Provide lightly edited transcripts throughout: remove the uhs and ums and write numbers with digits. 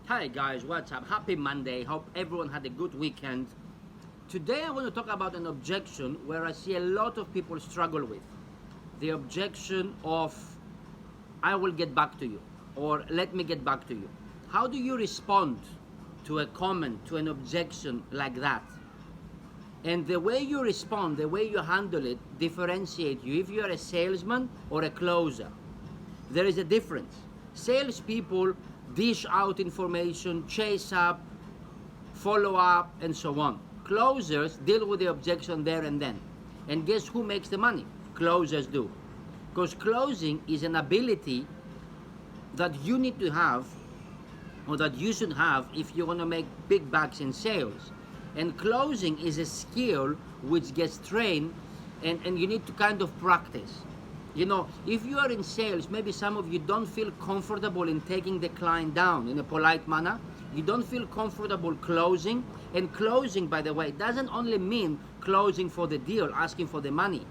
Hi guys, what's up? Happy Monday. Hope everyone had a good weekend. Today I want to talk about an objection where I see a lot of people struggle with. The objection of I will get back to you or let me get back to you. How do you respond to a comment, to an objection like that? And the way you respond, the way you handle it differentiate you if you're a salesman or a closer. There is a difference. Salespeople dish out information, chase up, follow up, and so on. Closers deal with the objection there and then. And guess who makes the money? Closers do. Because closing is an ability that you need to have, or that you should have if you want to make big bucks in sales. And closing is a skill which gets trained and you need to kind of practice. You know, if you are in sales, maybe some of you don't feel comfortable in taking the client down in a polite manner. You don't feel comfortable closing. And closing, by the way, doesn't only mean closing for the deal, asking for the money.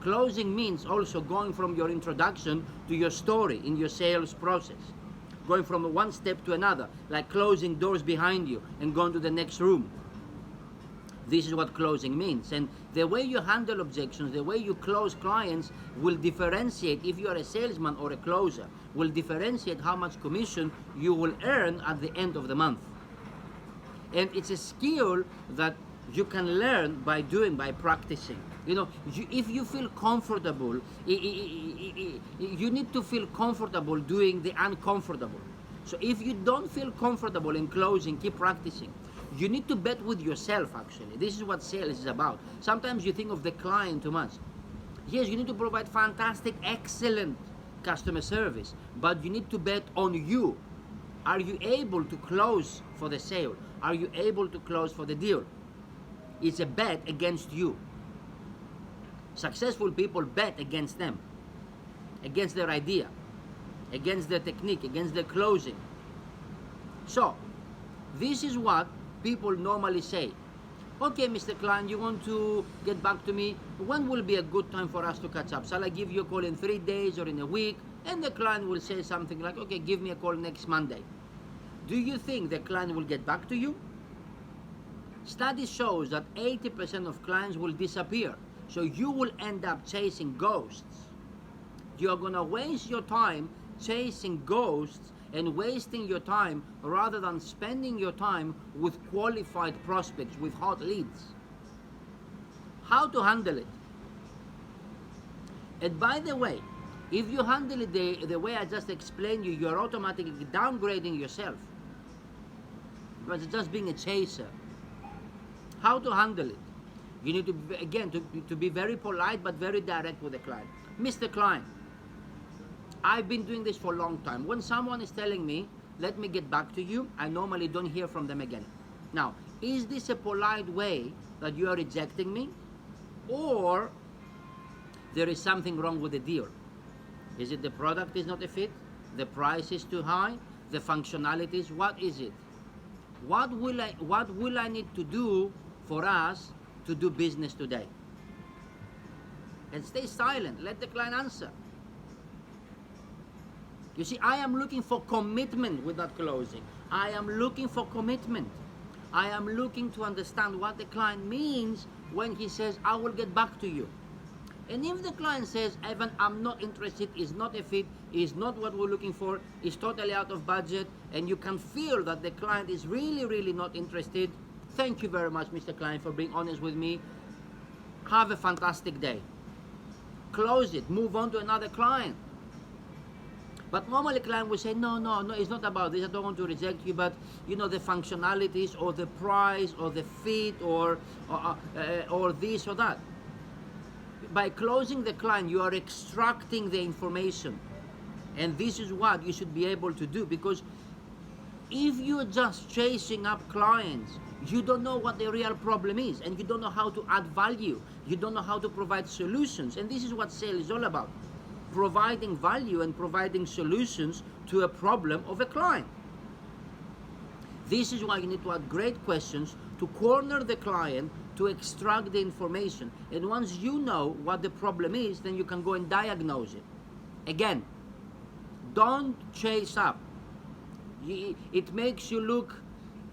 Closing means also going from your introduction to your story in your sales process. Going from one step to another, like closing doors behind you and going to the next room. This is what closing means. And the way you handle objections, the way you close clients will differentiate, if you are a salesman or a closer, will differentiate how much commission you will earn at the end of the month. And it's a skill that you can learn by doing, by practicing. You know, if you feel comfortable, you need to feel comfortable doing the uncomfortable. So if you don't feel comfortable in closing, keep practicing. You need to bet with yourself, actually. This is what sales is about. Sometimes you think of the client too much. Yes, you need to provide fantastic, excellent customer service, but you need to bet on you. Are you able to close for the sale? Are you able to close for the deal? It's a bet against you. Successful people bet against them, against their idea, against their technique, against their closing. So, this is what people normally say. Okay, Mr. Klein, you want to get back to me? When will be a good time for us to catch up? Shall I give you a call in 3 days or in a week? And the client will say something like, okay, give me a call next Monday. Do you think the client will get back to you? Study shows that 80% of clients will disappear. So you will end up chasing ghosts. You're gonna waste your time chasing ghosts and wasting your time rather than spending your time with qualified prospects, with hot leads. How to handle it? And by the way, if you handle it the way I just explained you, you're automatically downgrading yourself. Because it's just being a chaser. How to handle it? You need to, again, to be very polite but very direct with the client. Mr. Client, I've been doing this for a long time. When someone is telling me, let me get back to you, I normally don't hear from them again. Now, is this a polite way that you are rejecting me? Or there is something wrong with the deal? Is it the product is not a fit? The price is too high? The functionalities, what is it? What will I need to do for us to do business today? And stay silent, let the client answer. You see, I am looking for commitment with that closing. I am looking for commitment. I am looking to understand what the client means when he says, I will get back to you. And if the client says, Evan, I'm not interested, is not a fit, is not what we're looking for, is totally out of budget, and you can feel that the client is really, really not interested, thank you very much, Mr. Client, for being honest with me. Have a fantastic day. Close it, move on to another client. But normally client will say, no, it's not about this. I don't want to reject you, but you know, the functionalities or the price or the fit or this or that. By closing the client, you are extracting the information. And this is what you should be able to do, because if you're just chasing up clients, you don't know what the real problem is, and you don't know how to add value. You don't know how to provide solutions. And this is what sales is all about. Providing value and providing solutions to a problem of a client. This is why you need to ask great questions to corner the client, to extract the information. And once you know what the problem is, then you can go and diagnose it. Again, don't chase up. It makes you look,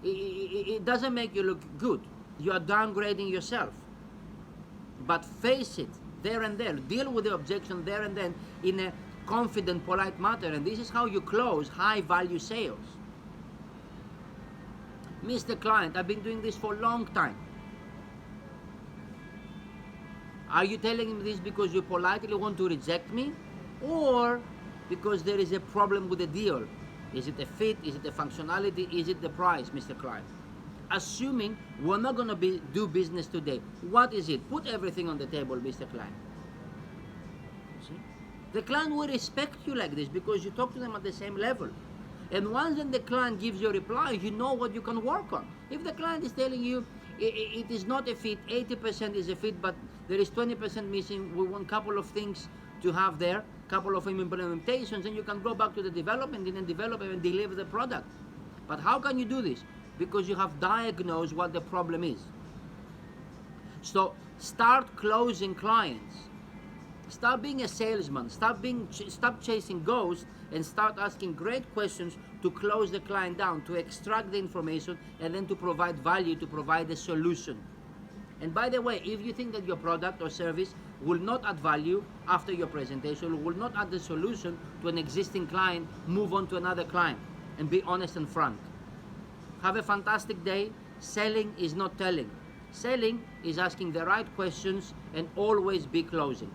it doesn't make you look good. You are downgrading yourself. But face it there and then. Deal with the objection there and then in a confident, polite manner. And this is how you close high value sales. Mr. Client, I've been doing this for a long time. Are you telling me this because you politely want to reject me, or because there is a problem with the deal? Is it a fit? Is it a functionality? Is it the price, Mr. Client? Assuming we're not going to do business today, what is it? Put everything on the table, Mr. Client. See? The client will respect you like this because you talk to them at the same level. And once then the client gives you a reply, you know what you can work on. If the client is telling you it is not a fit, 80% is a fit, but there is 20% missing, we want a couple of things to have there, couple of implementations, and you can go back to the development and then develop and deliver the product. But how can you do this? Because you have diagnosed what the problem is. So start closing clients. Start being a salesman. Stop chasing ghosts and start asking great questions to close the client down, to extract the information, and then to provide value, to provide a solution. And by the way, if you think that your product or service will not add value after your presentation, will not add the solution to an existing client, move on to another client and be honest and frank. Have a fantastic day. Selling is not telling. Selling is asking the right questions and always be closing.